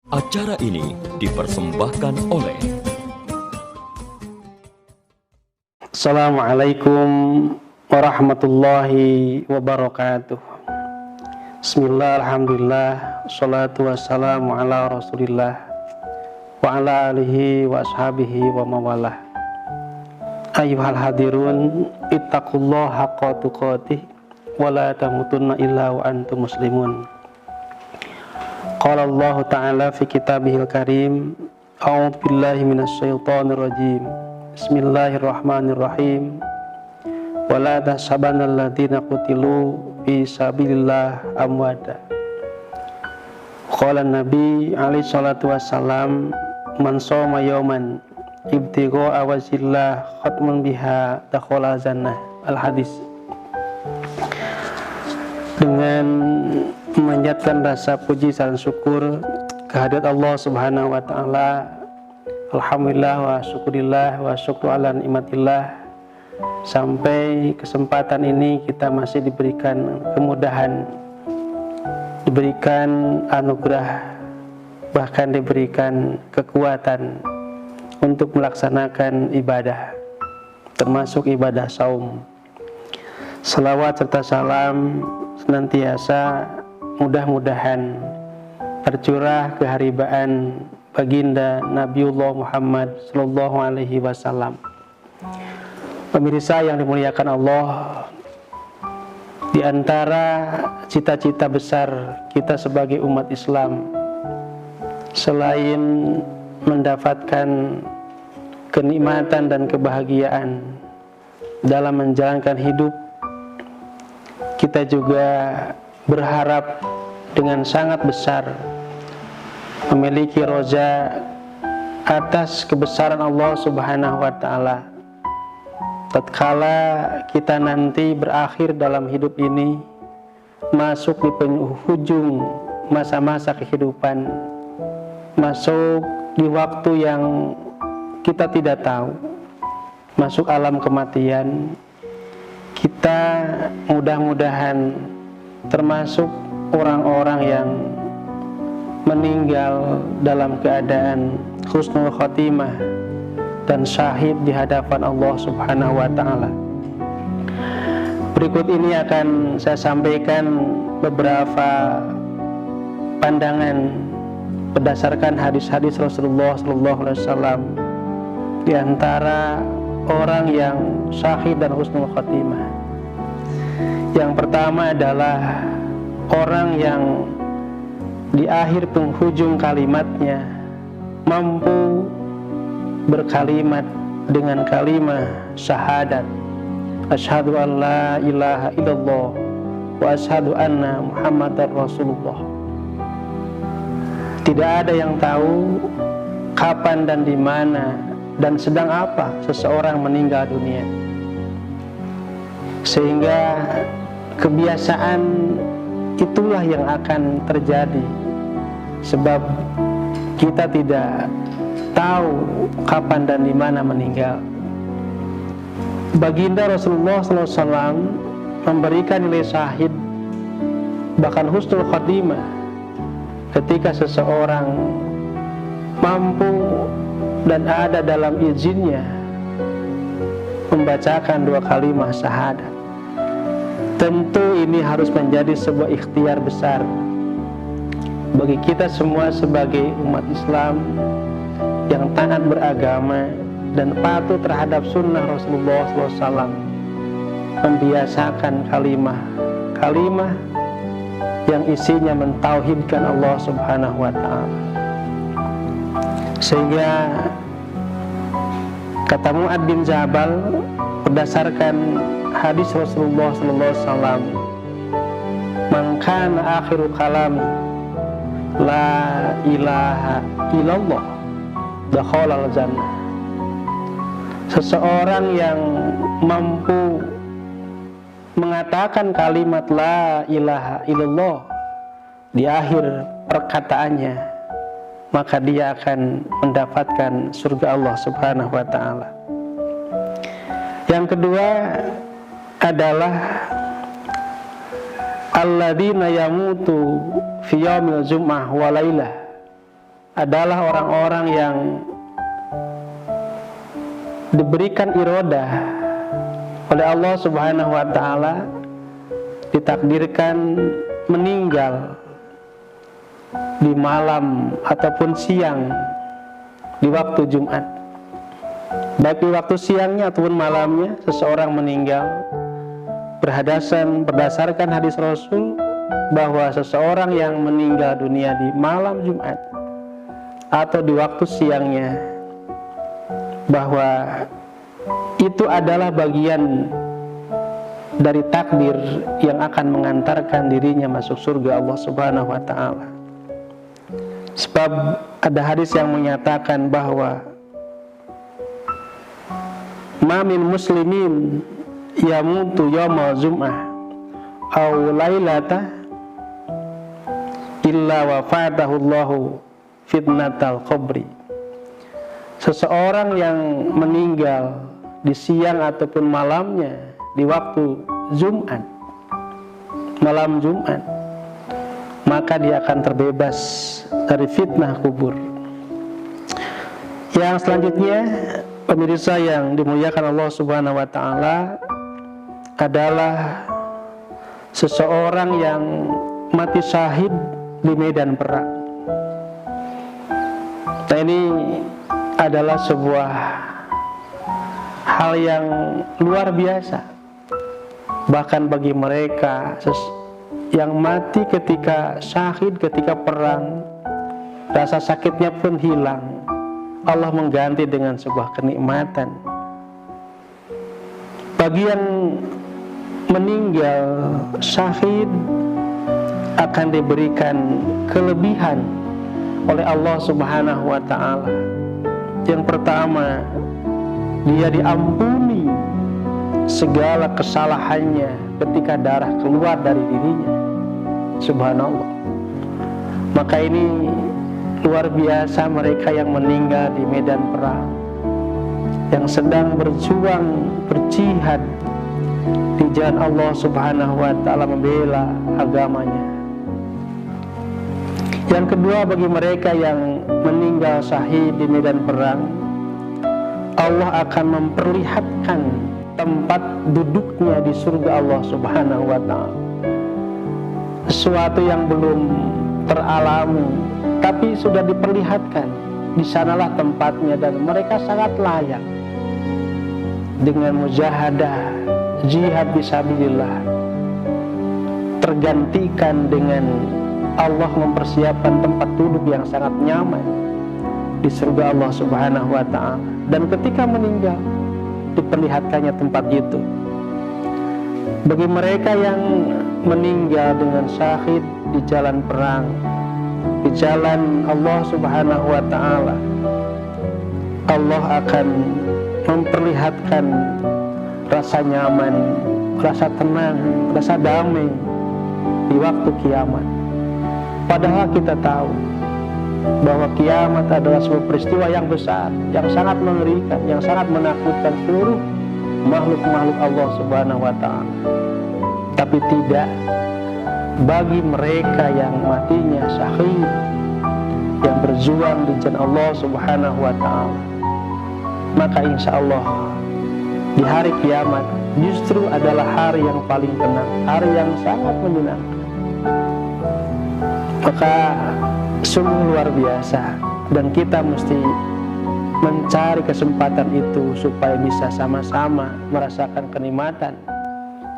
Acara ini dipersembahkan oleh Assalamualaikum warahmatullahi wabarakatuh. Bismillah, alhamdulillah, salatu wassalamu ala rasulillah wa ala alihi wa ashabihi wa mawalah. Ayyuhal hadirun, ittaqullaha haqqa tuqatih wa la tamutunna illa wa antum muslimun. Qala Allah Ta'ala fi kitabihil karim, a'udzu billahi minasyaitonir rajim. Bismillahirrahmanirrahim. Wa la tahsabanna alladziina qutilu fi sabilillah amwata. Qala Nabi alaihi salatu wassalam, man shoma yauman ibtigha'a wajhillah khatman biha dakhala jannah. Al-hadis. Dengan memanjatkan rasa puji dan syukur kehadirat Allah Subhanahu wa taala, alhamdulillah wa syukurillah wa syukru ala nikmatillah. Sampai kesempatan ini kita masih diberikan kemudahan, diberikan anugerah, bahkan diberikan kekuatan untuk melaksanakan ibadah, termasuk ibadah saum. Salawat serta salam senantiasa mudah-mudahan tercurah keharibaan baginda Nabiullah Muhammad sallallahu alaihi wasallam. Pemirsa yang dimuliakan Allah, di antara cita-cita besar kita sebagai umat Islam, selain mendapatkan kenikmatan dan kebahagiaan dalam menjalankan hidup, kita juga berharap dengan sangat besar memiliki roja atas kebesaran Allah Subhanahu wa taala. Tatkala kita nanti berakhir dalam hidup ini, masuk di penghujung masa-masa kehidupan, masuk di waktu yang kita tidak tahu, masuk alam kematian, kita mudah-mudahan termasuk orang-orang yang meninggal dalam keadaan husnul khotimah dan syahid di hadapan Allah Subhanahu wa taala. Berikut ini akan saya sampaikan beberapa pandangan berdasarkan hadis-hadis Rasulullah sallallahu alaihi wasallam di antara orang yang syahid dan husnul khotimah. Yang pertama adalah orang yang di akhir penghujung kalimatnya mampu berkalimat dengan kalimat syahadat, asyhadu an la ilaha illallah wa asyhadu anna muhammadar rasulullah. Tidak ada yang tahu kapan dan di mana dan sedang apa seseorang meninggal dunia, sehingga kebiasaan itulah yang akan terjadi, sebab kita tidak tahu kapan dan di mana meninggal. Baginda Rasulullah SAW memberikan nilai syahid, bahkan husnul khotimah, ketika seseorang mampu dan ada dalam izinnya membacakan dua kalimat syahadat. Tentu ini harus menjadi sebuah ikhtiar besar bagi kita semua sebagai umat Islam yang taat beragama dan patuh terhadap sunnah Rasulullah SAW, membiasakan kalimah yang isinya mentauhidkan Allah Subhanahu wa ta'ala. Sehingga kata Mu'ad bin Jabal berdasarkan hadis Rasulullah SAW, man kana akhiru kalami la ilaha illallah dakhala al-jannah. Seseorang yang mampu mengatakan kalimat la ilaha illallah di akhir perkataannya, maka dia akan mendapatkan surga Allah Subhanahu wa ta'ala. Yang kedua adalah alladzina yamutu fi yaumil jum'ah wa lailah adalah orang-orang yang diberikan irodah oleh Allah Subhanahu wa Ta'ala, ditakdirkan meninggal di malam ataupun siang di waktu Jumat. Baik di waktu siangnya ataupun malamnya seseorang meninggal, berdasarkan hadis Rasul bahwa seseorang yang meninggal dunia di malam Jumat atau di waktu siangnya, bahwa itu adalah bagian dari takdir yang akan mengantarkan dirinya masuk surga Allah Subhanahu wa Ta'ala. Sebab ada hadis yang menyatakan bahwa ma min muslimin yamutu yawma jum'ah aw lailata illa wafatahu Allahu fitnatal qabri. Seseorang yang meninggal di siang ataupun malamnya di waktu Jumat, malam Jumat, maka dia akan terbebas dari fitnah kubur. Yang selanjutnya, pemirsa yang dimuliakan Allah Subhanahu wa Ta'ala, adalah seseorang yang mati syahid di medan perang. Nah, ini adalah sebuah hal yang luar biasa, bahkan bagi mereka yang mati ketika syahid, ketika perang, rasa sakitnya pun hilang. Allah mengganti dengan sebuah kenikmatan. Bagi yang meninggal syahid akan diberikan kelebihan oleh Allah Subhanahu wa Ta'ala. Yang pertama, dia diampuni segala kesalahannya ketika darah keluar dari dirinya. Subhanallah. Maka ini luar biasa mereka yang meninggal di medan perang, yang sedang berjuang, berjihad di jalan Allah Subhanahu wa Ta'ala, membela agamanya. Yang kedua, bagi mereka yang meninggal syahid di medan perang, Allah akan memperlihatkan tempat duduknya di surga Allah Subhanahu wa Ta'ala. Sesuatu yang belum teralami, tapi sudah diperlihatkan. Di sanalah tempatnya dan mereka sangat layak dengan mujahadah, jihad fisabilillah, tergantikan dengan Allah mempersiapkan tempat duduk yang sangat nyaman di surga Allah Subhanahu wa Ta'ala. Dan ketika meninggal, diperlihatkannya tempat itu. Bagi mereka yang meninggal dengan syahid di jalan perang, di jalan Allah Subhanahu wa Ta'ala, Allah akan memperlihatkan rasa nyaman, rasa tenang, rasa damai di waktu kiamat. Padahal kita tahu bahwa kiamat adalah sebuah peristiwa yang besar, yang sangat mengerikan, yang sangat menakutkan seluruh makhluk-makhluk Allah Subhanahu wa Ta'ala. Tapi tidak bagi mereka yang matinya syahid, yang berjuang di jalan Allah Subhanahu wa Ta'ala. Maka insya Allah di hari kiamat justru adalah hari yang paling tenang, hari yang sangat menyenangkan. Maka sungguh luar biasa, dan kita mesti mencari kesempatan itu supaya bisa sama-sama merasakan kenikmatan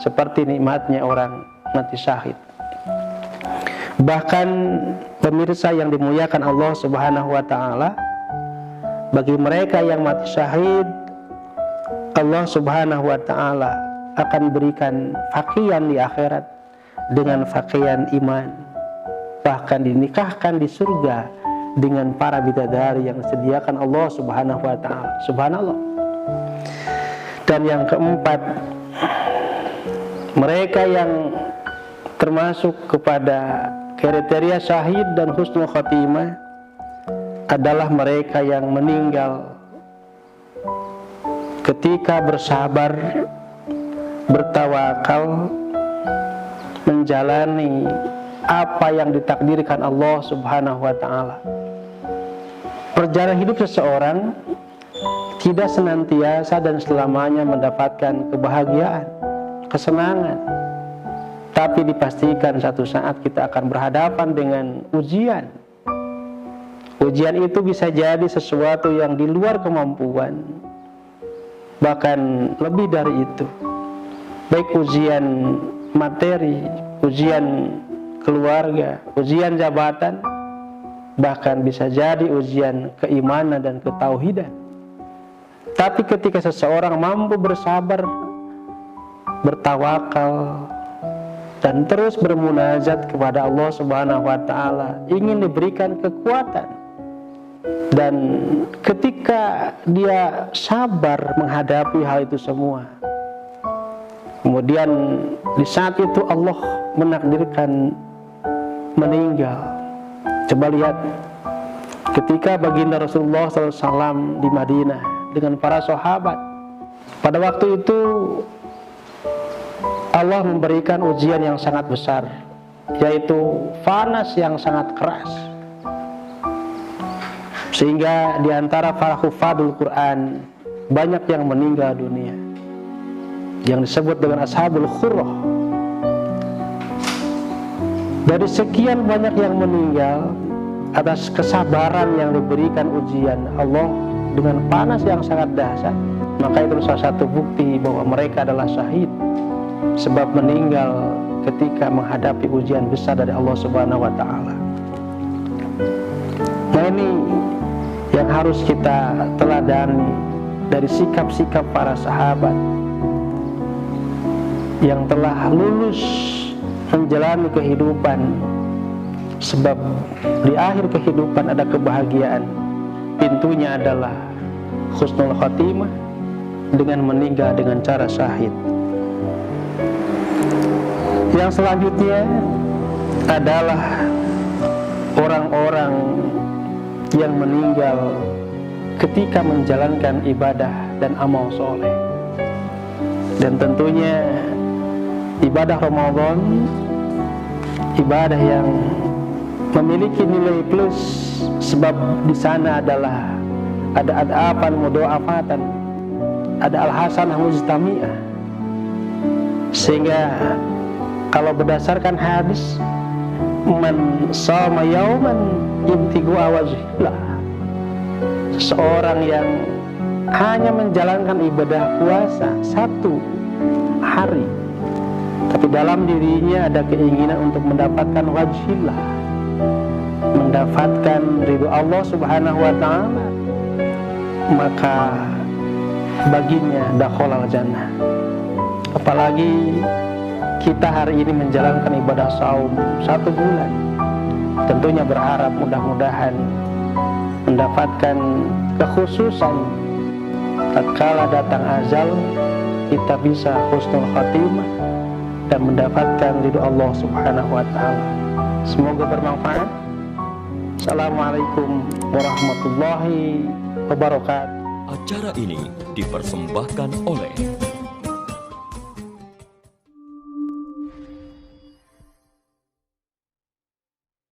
seperti nikmatnya orang mati syahid. Bahkan pemirsa yang dimuliakan Allah Subhanahu wa Ta'ala, bagi mereka yang mati syahid, Allah Subhanahu wa Ta'ala akan berikan pakaian di akhirat dengan pakaian iman. Bahkan dinikahkan di surga dengan para bidadari yang disediakan Allah Subhanahu wa Ta'ala. Subhanallah. Dan yang keempat, mereka yang termasuk kepada kriteria syahid dan husnul khotimah adalah mereka yang meninggal ketika bersabar, bertawakal, menjalani apa yang ditakdirkan Allah Subhanahu wa Ta'ala. perjalanan hidup seseorang tidak senantiasa dan selamanya mendapatkan kebahagiaan, kesenangan. Tapi dipastikan satu saat kita akan berhadapan dengan ujian. Ujian itu bisa jadi sesuatu yang di luar kemampuan, bahkan lebih dari itu. Baik ujian materi, ujian keluarga, ujian jabatan, bahkan bisa jadi ujian keimanan dan ketauhidan. Tapi ketika seseorang mampu bersabar, bertawakal, dan terus bermunajat kepada Allah Subhanahu wa Ta'ala, ingin diberikan kekuatan, dan ketika dia sabar menghadapi hal itu semua, kemudian di saat itu Allah menakdirkan meninggal. Coba lihat ketika baginda Rasulullah SAW di Madinah dengan para sahabat, pada waktu itu Allah memberikan ujian yang sangat besar, yaitu panas yang sangat keras, sehingga di antara para hufadul Quran banyak yang meninggal dunia, yang disebut dengan ashabul khurrah. Dari sekian banyak yang meninggal atas kesabaran yang diberikan ujian Allah dengan panas yang sangat dahsyat, maka itu salah satu bukti bahwa mereka adalah syahid, sebab meninggal ketika menghadapi ujian besar dari Allah Subhanahu wa Ta'ala. Nah, ini yang harus kita teladani dari sikap-sikap para sahabat yang telah lulus menjalani kehidupan, sebab di akhir kehidupan ada kebahagiaan. Pintunya adalah husnul khatimah dengan meninggal dengan cara syahid. Yang selanjutnya adalah orang-orang yang meninggal ketika menjalankan ibadah dan amal soleh. Dan tentunya ibadah Ramadan, ibadah yang memiliki nilai plus, sebab di sana adalah ada ad'afan mudha'afatan, ada al-hasanah mujtami'ah. Sehingga kalau berdasarkan hadis, man shoma yauman ibtigha'a wajhillah, seseorang yang hanya menjalankan ibadah puasa satu hari, tapi dalam dirinya ada keinginan untuk mendapatkan wajhillah, mendapatkan ridho Allah Subhanahu wa Ta'ala, maka baginya dakhalal jannah. Apalagi kita hari ini menjalankan ibadah saum 1 bulan, tentunya berharap mudah-mudahan mendapatkan kekhususan tatkala datang ajal, kita bisa husnul khatimah dan mendapatkan ridho Allah Subhanahu wa Ta'ala. Semoga bermanfaat. Assalamualaikum warahmatullahi wabarakatuh. Acara ini dipersembahkan oleh